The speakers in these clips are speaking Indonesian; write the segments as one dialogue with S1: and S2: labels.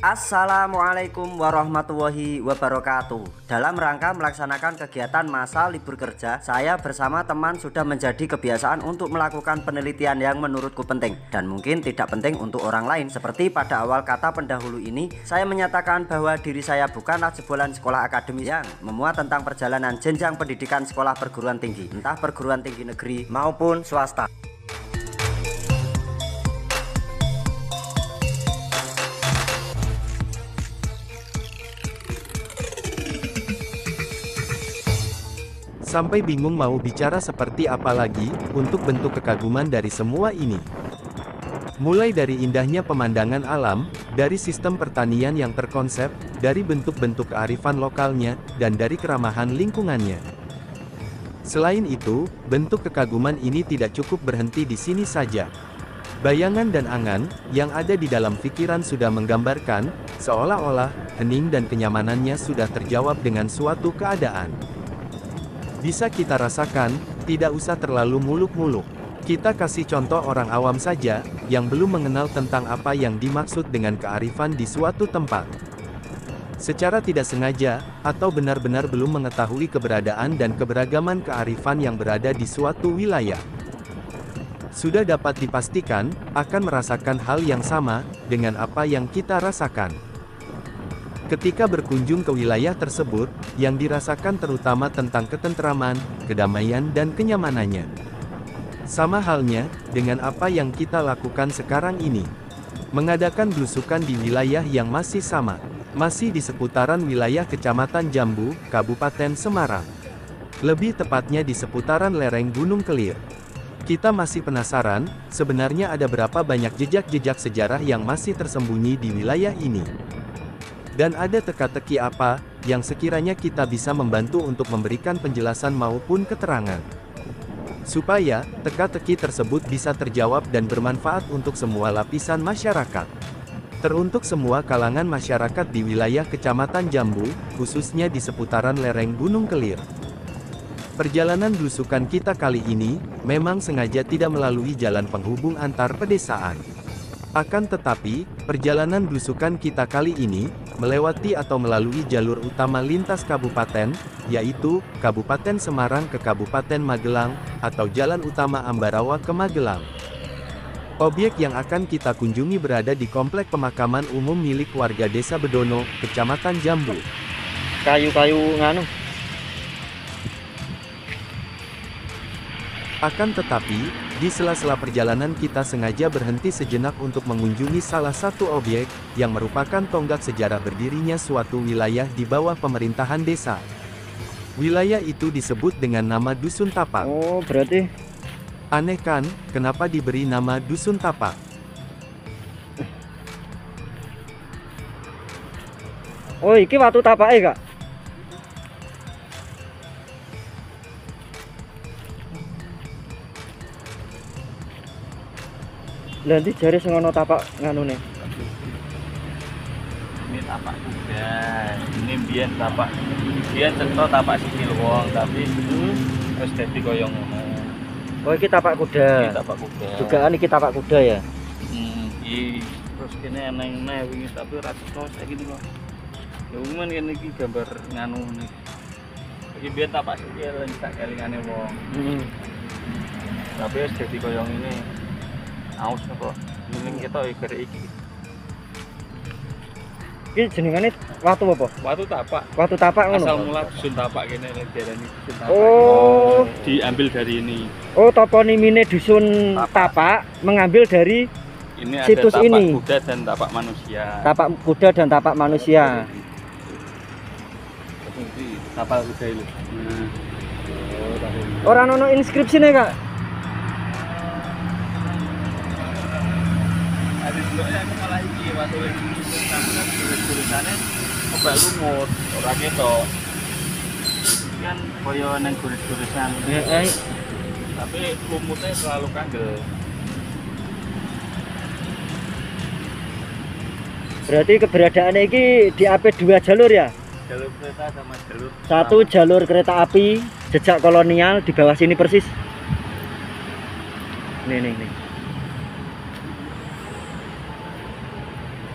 S1: Assalamualaikum warahmatullahi wabarakatuh. Dalam rangka melaksanakan kegiatan masa libur kerja, saya bersama teman sudah menjadi kebiasaan untuk melakukan penelitian yang menurutku penting dan mungkin tidak penting untuk orang lain. Seperti pada awal kata pendahulu ini, saya menyatakan bahwa diri saya bukanlah jebolan sekolah akademis yang memuat tentang perjalanan jenjang pendidikan sekolah perguruan tinggi, entah perguruan tinggi negeri maupun swasta.
S2: Sampai bingung mau bicara seperti apa lagi, untuk bentuk kekaguman dari semua ini. Mulai dari indahnya pemandangan alam, dari sistem pertanian yang terkonsep, dari bentuk-bentuk kearifan lokalnya, dan dari keramahan lingkungannya. Selain itu, bentuk kekaguman ini tidak cukup berhenti di sini saja. Bayangan dan angan, yang ada di dalam pikiran sudah menggambarkan, seolah-olah, hening dan kenyamanannya sudah terjawab dengan suatu keadaan. Bisa kita rasakan, tidak usah terlalu muluk-muluk. Kita kasih contoh orang awam saja, yang belum mengenal tentang apa yang dimaksud dengan kearifan di suatu tempat. Secara tidak sengaja, atau benar-benar belum mengetahui keberadaan dan keberagaman kearifan yang berada di suatu wilayah. Sudah dapat dipastikan, akan merasakan hal yang sama, dengan apa yang kita rasakan. Ketika berkunjung ke wilayah tersebut, yang dirasakan terutama tentang ketentraman, kedamaian dan kenyamanannya. Sama halnya, dengan apa yang kita lakukan sekarang ini. Mengadakan belusukan di wilayah yang masih sama. Masih di seputaran wilayah Kecamatan Jambu, Kabupaten Semarang. Lebih tepatnya di seputaran lereng Gunung Kelir. Kita masih penasaran, sebenarnya ada berapa banyak jejak-jejak sejarah yang masih tersembunyi di wilayah ini. Dan ada teka-teki apa, yang sekiranya kita bisa membantu untuk memberikan penjelasan maupun keterangan. Supaya, teka-teki tersebut bisa terjawab dan bermanfaat untuk semua lapisan masyarakat. Teruntuk semua kalangan masyarakat di wilayah Kecamatan Jambu, khususnya di seputaran lereng Gunung Kelir. Perjalanan belusukan kita kali ini, memang sengaja tidak melalui jalan penghubung antar pedesaan. Akan tetapi, perjalanan belusukan kita kali ini, melewati atau melalui jalur utama lintas kabupaten, yaitu, Kabupaten Semarang ke Kabupaten Magelang, atau Jalan Utama Ambarawa ke Magelang. Objek yang akan kita kunjungi berada di Komplek Pemakaman Umum milik warga Desa Bedono, Kecamatan Jambu.
S1: Kayu-kayu nganu.
S2: Akan tetapi, di sela-sela perjalanan kita sengaja berhenti sejenak untuk mengunjungi salah satu objek, yang merupakan tonggak sejarah berdirinya suatu wilayah di bawah pemerintahan desa. Wilayah itu disebut dengan nama Dusun Tapak.
S1: Oh, berarti
S2: Aneh kan, kenapa diberi nama Dusun Tapak?
S1: oh iki watu tapake, Kak. Nanti jari sing ana tapak nganune.
S3: Ini tapak kuda, ini biyen tapak, biyen cetha tapak sikil wong, tapi terus dadi koyo ngono.
S1: Oh iki tapak kuda.
S3: Iki tapak kuda.
S1: Dugaan iki tapak kuda ya.
S3: Iki terus kene eneng wingi tapi ora cetha saiki niku. Ya umuman kene iki gambar nganu nih. Iki biyen tapak sikil sak kelingane wong. Tapi wis dadi koyo ngene. Aus kok ning kita iki iki.
S1: Iki jenengane watu apa?
S3: Watu tapak.
S1: Watu tapak ngono.
S3: Asal mula dusun tapak kene diarani dusun tapak.
S1: Oh,
S3: Diambil dari ini.
S1: oh toponimine dusun tapak mengambil dari
S3: Ini ada
S1: situs
S3: tapak
S1: ini.
S3: kuda dan tapak manusia.
S1: Tapak kuda dan tapak manusia.
S3: Seperti tapak kuda itu.
S1: Ora ono inskripsine, Kak.
S3: Ada juga yang malah iki waktu iki kan tulisannya obak lumut ora ketok. Kan koyo nang tulisan. Tapi lumutnya selalu kandel.
S1: Berarti keberadaannya ini di AP 2 jalur ya?
S3: Jalur kereta sama jalur
S1: Satu jalur kereta api jejak kolonial di bawah sini persis. Nih.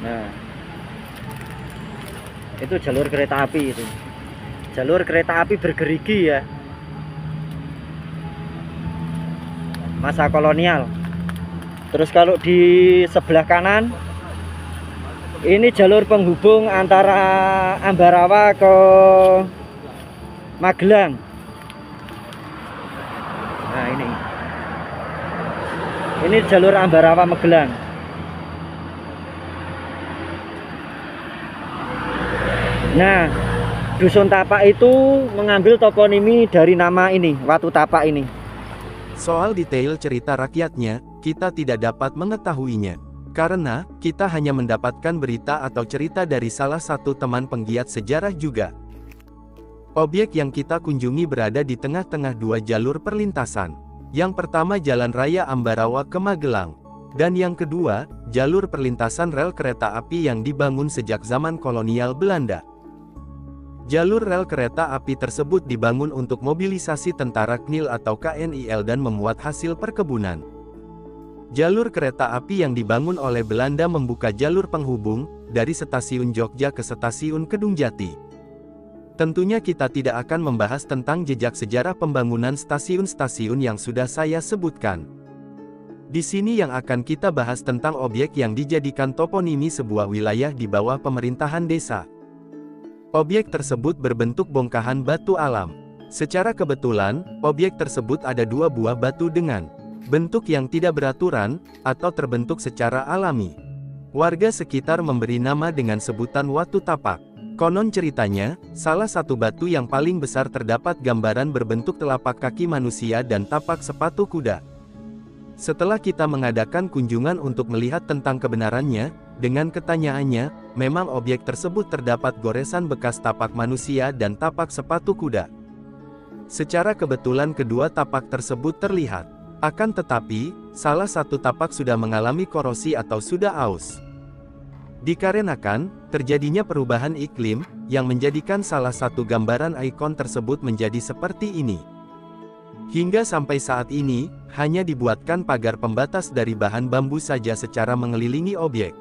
S1: Nah, Itu jalur kereta api itu. Jalur kereta api bergerigi ya. Masa kolonial. Terus kalau di sebelah kanan ini jalur penghubung antara Ambarawa ke Magelang. Nah, ini jalur Ambarawa Magelang. Nah, Dusun Tapak itu mengambil toponimi dari nama ini, Watu Tapak ini.
S2: Soal detail cerita rakyatnya, kita tidak dapat mengetahuinya. Karena, kita hanya mendapatkan berita atau cerita dari salah satu teman penggiat sejarah juga. Objek yang kita kunjungi berada di tengah-tengah dua jalur perlintasan. Yang pertama Jalan Raya Ambarawa ke Magelang. Dan yang kedua, jalur perlintasan rel kereta api yang dibangun sejak zaman kolonial Belanda. Jalur rel kereta api tersebut dibangun untuk mobilisasi tentara KNIL atau KNIL dan memuat hasil perkebunan. Jalur kereta api yang dibangun oleh Belanda membuka jalur penghubung dari stasiun Jogja ke stasiun Kedungjati. Tentunya kita tidak akan membahas tentang jejak sejarah pembangunan stasiun-stasiun yang sudah saya sebutkan. Di sini yang akan kita bahas tentang objek yang dijadikan toponimi sebuah wilayah di bawah pemerintahan desa. Objek tersebut berbentuk bongkahan batu alam. Secara kebetulan, objek tersebut ada dua buah batu dengan bentuk yang tidak beraturan, atau terbentuk secara alami. Warga sekitar memberi nama dengan sebutan Watu Tapak. Konon ceritanya, salah satu batu yang paling besar terdapat gambaran berbentuk telapak kaki manusia dan tapak sepatu kuda. Setelah kita mengadakan kunjungan untuk melihat tentang kebenarannya, dengan ketanyaannya, memang objek tersebut terdapat goresan bekas tapak manusia dan tapak sepatu kuda. Secara kebetulan kedua tapak tersebut terlihat. Akan tetapi, salah satu tapak sudah mengalami korosi atau sudah aus. Dikarenakan, terjadinya perubahan iklim, yang menjadikan salah satu gambaran ikon tersebut menjadi seperti ini. Hingga sampai saat ini, hanya dibuatkan pagar pembatas dari bahan bambu saja secara mengelilingi objek.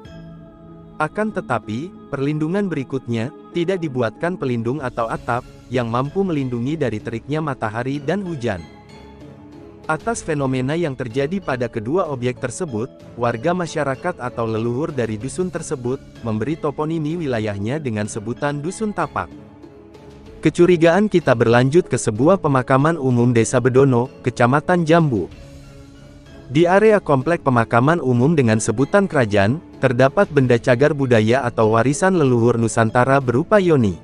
S2: Akan tetapi, perlindungan berikutnya, tidak dibuatkan pelindung atau atap, yang mampu melindungi dari teriknya matahari dan hujan. Atas fenomena yang terjadi pada kedua objek tersebut, warga masyarakat atau leluhur dari dusun tersebut, memberi toponimi wilayahnya dengan sebutan Dusun Tapak. Kecurigaan kita berlanjut ke sebuah pemakaman umum Desa Bedono, Kecamatan Jambu. Di area komplek pemakaman umum dengan sebutan kerajaan, terdapat benda cagar budaya atau warisan leluhur Nusantara berupa yoni.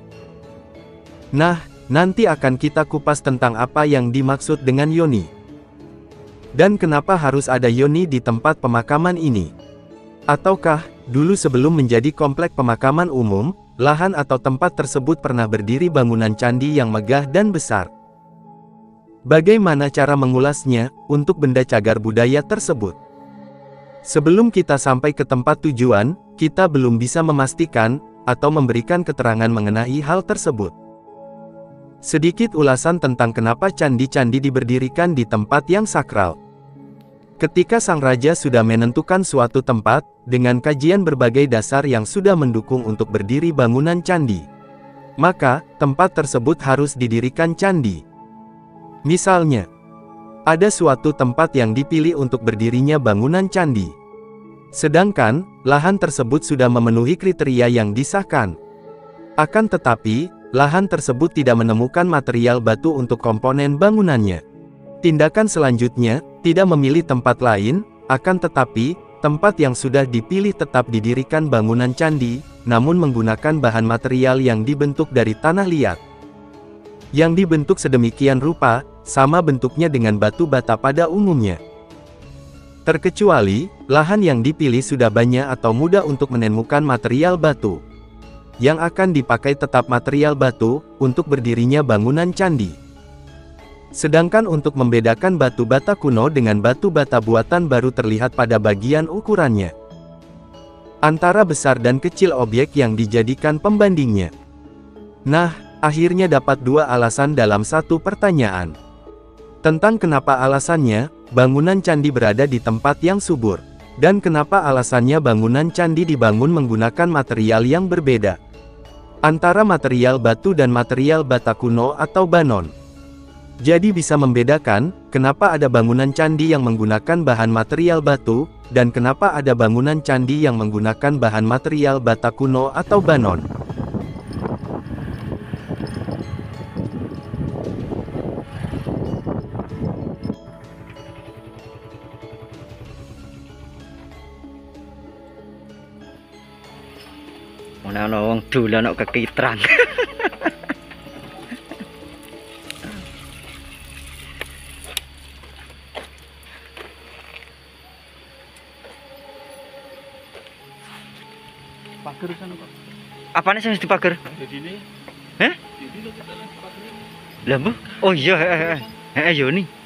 S2: Nah, nanti akan kita kupas tentang apa yang dimaksud dengan yoni. Dan kenapa harus ada yoni di tempat pemakaman ini? Ataukah, dulu sebelum menjadi komplek pemakaman umum, lahan atau tempat tersebut pernah berdiri bangunan candi yang megah dan besar? Bagaimana cara mengulasnya, untuk benda cagar budaya tersebut? Sebelum kita sampai ke tempat tujuan, kita belum bisa memastikan, atau memberikan keterangan mengenai hal tersebut. Sedikit ulasan tentang kenapa candi-candi diberdirikan di tempat yang sakral. Ketika sang raja sudah menentukan suatu tempat, dengan kajian berbagai dasar yang sudah mendukung untuk berdiri bangunan candi, maka, tempat tersebut harus didirikan candi. Misalnya, ada suatu tempat yang dipilih untuk berdirinya bangunan candi. Sedangkan, lahan tersebut sudah memenuhi kriteria yang disahkan. Akan tetapi, lahan tersebut tidak menemukan material batu untuk komponen bangunannya. Tindakan selanjutnya, tidak memilih tempat lain, akan tetapi, tempat yang sudah dipilih tetap didirikan bangunan candi, namun menggunakan bahan material yang dibentuk dari tanah liat. Yang dibentuk sedemikian rupa, sama bentuknya dengan batu bata pada umumnya. Terkecuali, lahan yang dipilih sudah banyak atau mudah untuk menemukan material batu. Yang akan dipakai tetap material batu, untuk berdirinya bangunan candi. Sedangkan untuk membedakan batu bata kuno dengan batu bata buatan baru terlihat pada bagian ukurannya. Antara besar dan kecil objek yang dijadikan pembandingnya. Nah, akhirnya dapat dua alasan dalam satu pertanyaan. Tentang kenapa alasannya, bangunan candi berada di tempat yang subur. Dan kenapa alasannya bangunan candi dibangun menggunakan material yang berbeda. antara material batu dan material bata kuno atau banon. Jadi bisa membedakan, kenapa ada bangunan candi yang menggunakan bahan material batu, dan kenapa ada bangunan candi yang menggunakan bahan material bata kuno atau banon.
S1: Ana wong dolan kok kekitran.
S3: Pager sana kok.
S1: Apane sing dipager?
S3: Jadi ini.
S1: Heh?
S3: Jadi lo kita lihat pager.
S1: Lah mbah. Oh iya, Yoni.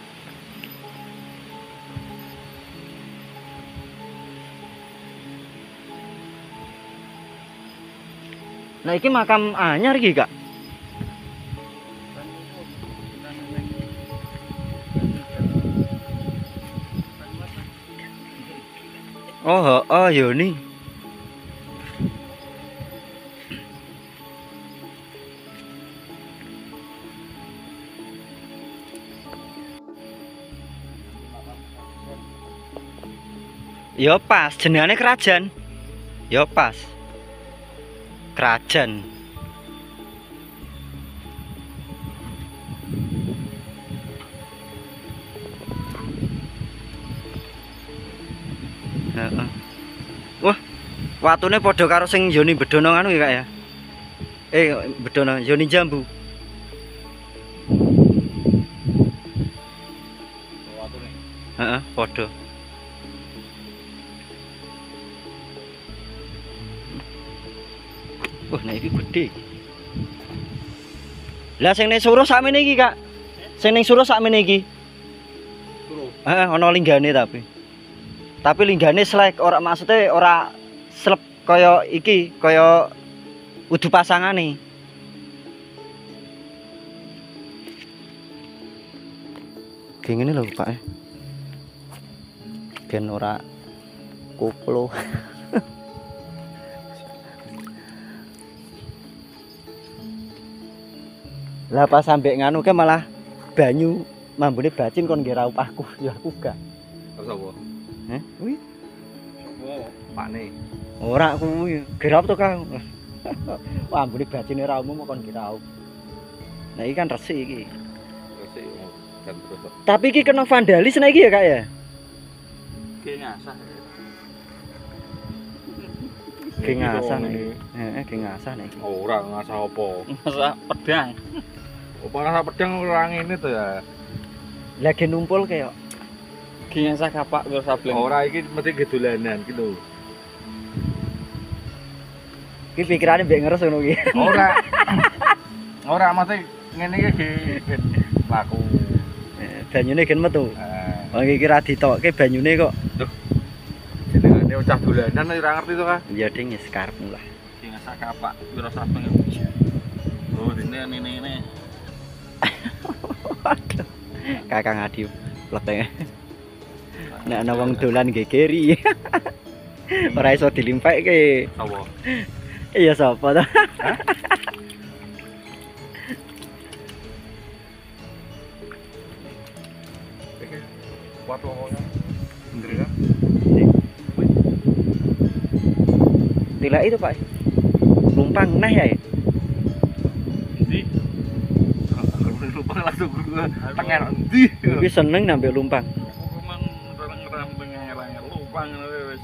S1: Nah iki makam anyar iki, Kak. Oh, Yoni. Yo pas, jenengane kerajaan. Yo pas. Kerajaan. Heeh. Wah, watune padha karo sing Yoni Bedono anu ya, Kak ya. Bedono Yoni Jambu.
S3: Watune.
S1: Heeh, padha. Wah, nah iki gede. Lah sing ning Suro sakmene iki, Kak. Sing ning Suro sakmene iki.
S3: Suruh.
S1: Heeh, ana linggane tapi. Tapi linggane slek, ora maksudnya ora slep kaya iki, kaya udu pasangane. Kayak ngene lho, Pak. Ben ora koplo. Lah pas sampe nganu ke malah banyu mambune bacin kon nggih raup aku, ya aku gak.
S3: Terus apa?
S1: Heh? Kuwi
S3: Wow, pakne.
S1: ora kuwi, gerap to Kang. Wah, ambune bacine raumu kon nggih raup. Nah iki kan resik iki.
S3: Terus kan terus.
S1: Tapi iki kena vandalis nah iki ya, Kak ya?
S3: Ki ngasah.
S1: Ki ngasah nek. Heeh, ki ngasah nek iki.
S3: Ora ngasah apa? Ngasah pedang. Apa ngasah pedang ora ngene to ya.
S1: Lagi numpul kayak
S3: Ki ngasah kapak terus sableng. Ora iki mesti gedolanan ki lho.
S1: iki pikirane mbek ngeres ngono iki.
S3: Ora. Ora mesti ngene iki gen laku.
S1: Banyune gen metu. Oh iki ra ditokke banyune kok.
S3: Jenengane ucah dolanan ora ngerti to, Kak?
S1: Ya ding wis karepmu lah.
S3: Ki ngasah kapak terus sableng. Oh, ini.
S1: Waduh. Kakang Adi pleteng. Nek ana wong dolan gegeri. Ora iso dilimpeke.
S3: Apa?
S1: Iya sapa to?
S3: Kuat wongnya. Sendiri kan?
S1: Tilak itu Pak. Lumpang nah ya.
S3: Ndi? Lumpang langsung tengen ndi?
S1: Iki seneng nambah lumpang.
S3: Memang ramping lumpang wis.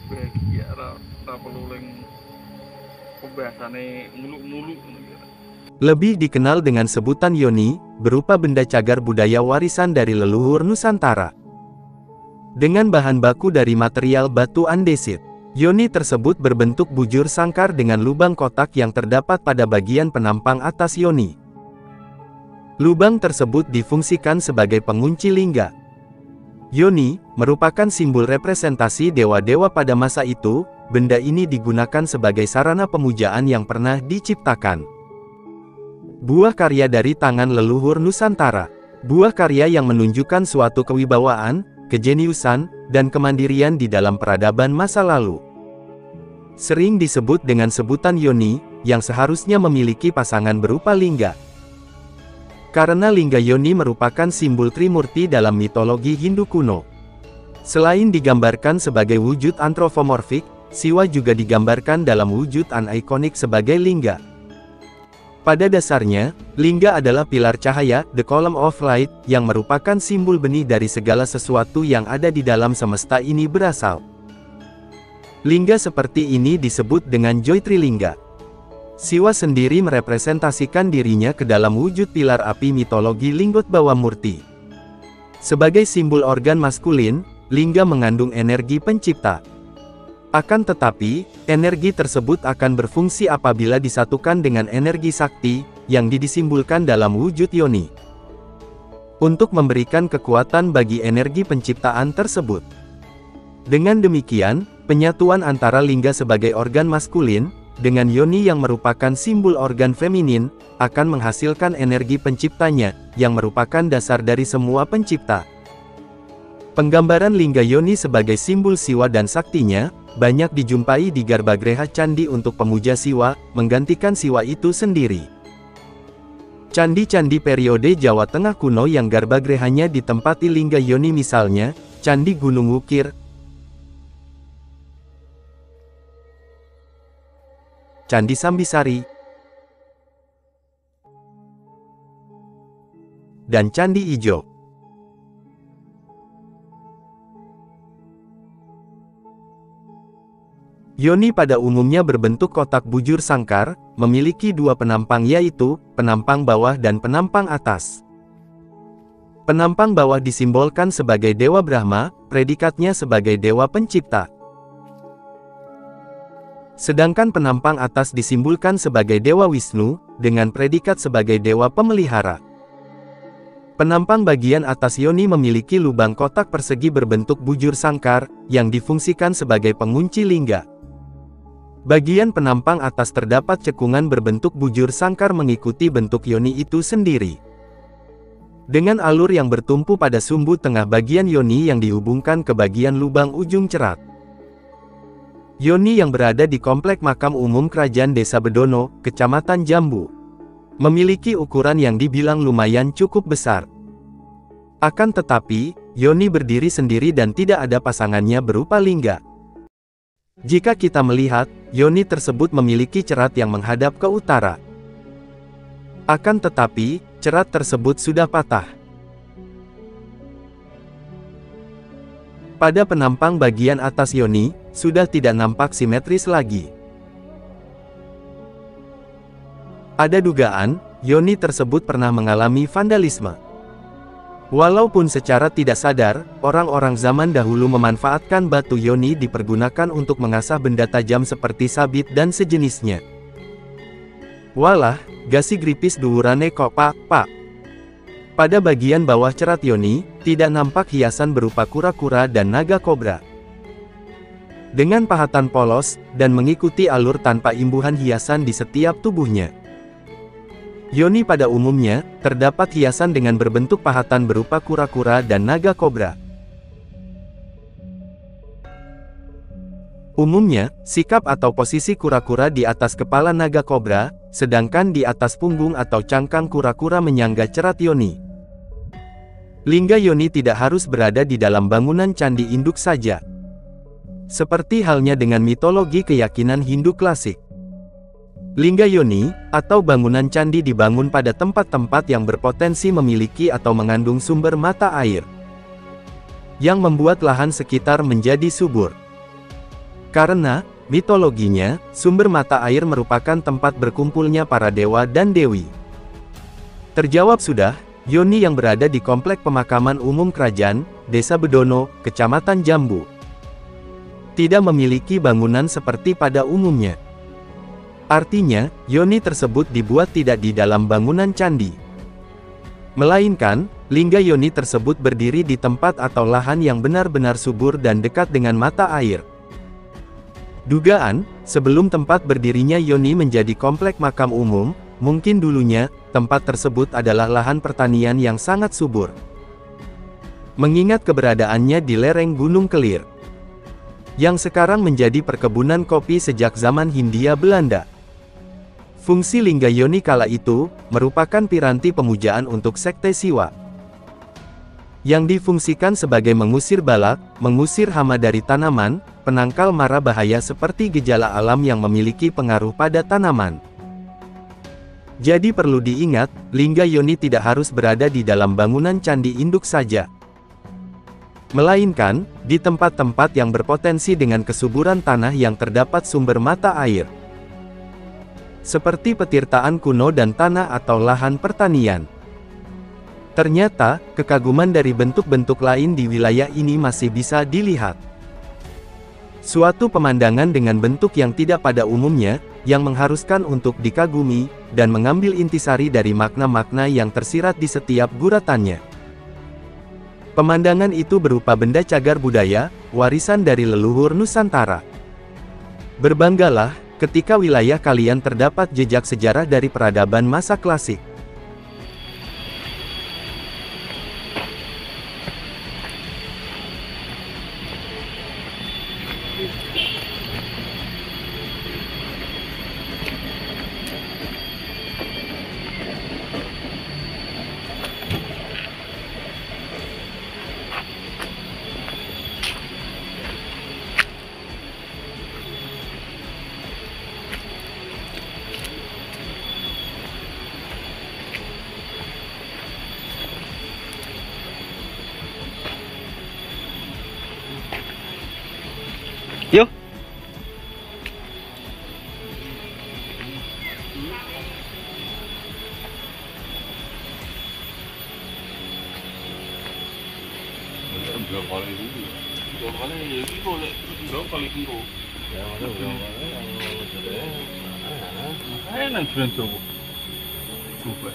S3: Bahagia ora perlu ling pembahasannya muluk-muluk.
S2: Lebih dikenal dengan sebutan Yoni, berupa benda cagar budaya warisan dari leluhur Nusantara. Dengan bahan baku dari material batu andesit, Yoni tersebut berbentuk bujur sangkar dengan lubang kotak yang terdapat pada bagian penampang atas Yoni. Lubang tersebut difungsikan sebagai pengunci lingga. Yoni merupakan simbol representasi dewa-dewa pada masa itu. Benda ini digunakan sebagai sarana pemujaan yang pernah diciptakan. Buah karya dari tangan leluhur Nusantara. Buah karya yang menunjukkan suatu kewibawaan, kejeniusan, dan kemandirian di dalam peradaban masa lalu. sering disebut dengan sebutan yoni, yang seharusnya memiliki pasangan berupa lingga. Karena lingga yoni merupakan simbol Trimurti dalam mitologi Hindu kuno. Selain digambarkan sebagai wujud antropomorfik, Siwa juga digambarkan dalam wujud ikonik sebagai lingga. Pada dasarnya, lingga adalah pilar cahaya, the column of light, yang merupakan simbol benih dari segala sesuatu yang ada di dalam semesta ini berasal. Lingga seperti ini disebut dengan Joytrilingga. Siwa sendiri merepresentasikan dirinya ke dalam wujud pilar api mitologi Linggotbawa Murti. Sebagai simbol organ maskulin, lingga mengandung energi pencipta. Akan tetapi, energi tersebut akan berfungsi apabila disatukan dengan energi sakti, yang disimbolkan dalam wujud yoni. Untuk memberikan kekuatan bagi energi penciptaan tersebut. Dengan demikian, penyatuan antara lingga sebagai organ maskulin, dengan yoni yang merupakan simbol organ feminin, akan menghasilkan energi penciptanya, yang merupakan dasar dari semua pencipta. Penggambaran lingga yoni sebagai simbol Siwa dan saktinya, banyak dijumpai di Garbagreha Candi untuk pemuja Siwa, menggantikan Siwa itu sendiri. Candi-candi periode Jawa Tengah kuno yang garbagrehanya ditempati lingga yoni misalnya, Candi Gunung Wukir, Candi Sambisari, dan Candi Ijo. Yoni pada umumnya berbentuk kotak bujur sangkar, memiliki dua penampang yaitu, penampang bawah dan penampang atas. Penampang bawah disimbolkan sebagai Dewa Brahma, predikatnya sebagai Dewa Pencipta. Sedangkan penampang atas disimbolkan sebagai Dewa Wisnu, dengan predikat sebagai Dewa Pemelihara. Penampang bagian atas yoni memiliki lubang kotak persegi berbentuk bujur sangkar, yang difungsikan sebagai pengunci lingga. Bagian penampang atas terdapat cekungan berbentuk bujur sangkar mengikuti bentuk yoni itu sendiri. Dengan alur yang bertumpu pada sumbu tengah bagian yoni yang dihubungkan ke bagian lubang ujung cerat. Yoni yang berada di Komplek Makam Umum Kerajaan Desa Bedono, Kecamatan Jambu, memiliki ukuran yang dibilang lumayan cukup besar. Akan tetapi, yoni berdiri sendiri dan tidak ada pasangannya berupa lingga. Jika kita melihat, yoni tersebut memiliki cerat yang menghadap ke utara. Akan tetapi, cerat tersebut sudah patah. Pada penampang bagian atas yoni, sudah tidak nampak simetris lagi. Ada dugaan, yoni tersebut pernah mengalami vandalisme. Walaupun secara tidak sadar, orang-orang zaman dahulu memanfaatkan batu yoni dipergunakan untuk mengasah benda tajam seperti sabit dan sejenisnya. Walah, gasi gripis duwurane kok pak. Pada bagian bawah cerat yoni, tidak nampak hiasan berupa kura-kura dan naga kobra. Dengan pahatan polos, dan mengikuti alur tanpa imbuhan hiasan di setiap tubuhnya. Yoni pada umumnya, terdapat hiasan dengan berbentuk pahatan berupa kura-kura dan naga kobra. Umumnya, sikap atau posisi kura-kura di atas kepala naga kobra, sedangkan di atas punggung atau cangkang kura-kura menyangga cerat yoni. Lingga yoni tidak harus berada di dalam bangunan candi induk saja. Seperti halnya dengan mitologi keyakinan Hindu klasik. Lingga yoni, atau bangunan candi dibangun pada tempat-tempat yang berpotensi memiliki atau mengandung sumber mata air. Yang membuat lahan sekitar menjadi subur. Karena, mitologinya, sumber mata air merupakan tempat berkumpulnya para dewa dan dewi. Terjawab sudah, yoni yang berada di Komplek Pemakaman Umum Kerajaan, Desa Bedono, Kecamatan Jambu. Tidak memiliki bangunan seperti pada umumnya. Artinya, yoni tersebut dibuat tidak di dalam bangunan candi. Melainkan, lingga yoni tersebut berdiri di tempat atau lahan yang benar-benar subur dan dekat dengan mata air. Dugaan, sebelum tempat berdirinya yoni menjadi komplek makam umum, mungkin dulunya, tempat tersebut adalah lahan pertanian yang sangat subur. Mengingat keberadaannya di lereng Gunung Kelir. yang sekarang menjadi perkebunan kopi sejak zaman Hindia Belanda. Fungsi Lingga Yoni kala itu, merupakan piranti pemujaan untuk sekte Siwa, yang difungsikan sebagai mengusir balak, mengusir hama dari tanaman, penangkal mara bahaya seperti gejala alam yang memiliki pengaruh pada tanaman. Jadi perlu diingat, Lingga Yoni tidak harus berada di dalam bangunan candi induk saja, melainkan di tempat-tempat yang berpotensi dengan kesuburan tanah yang terdapat sumber mata air, seperti petirtaan kuno dan tanah atau lahan pertanian. Ternyata, kekaguman dari bentuk-bentuk lain di wilayah ini masih bisa dilihat. Suatu pemandangan dengan bentuk yang tidak pada umumnya, yang mengharuskan untuk dikagumi, dan mengambil intisari dari makna-makna yang tersirat di setiap guratannya. Pemandangan itu berupa benda cagar budaya, warisan dari leluhur Nusantara. Berbanggalah, ketika wilayah kalian terdapat jejak sejarah dari peradaban masa klasik.
S3: Yuk. Dua kali ini boleh, dua kali kilo. Ya, ada berapa? Enak jualan coba. Coba.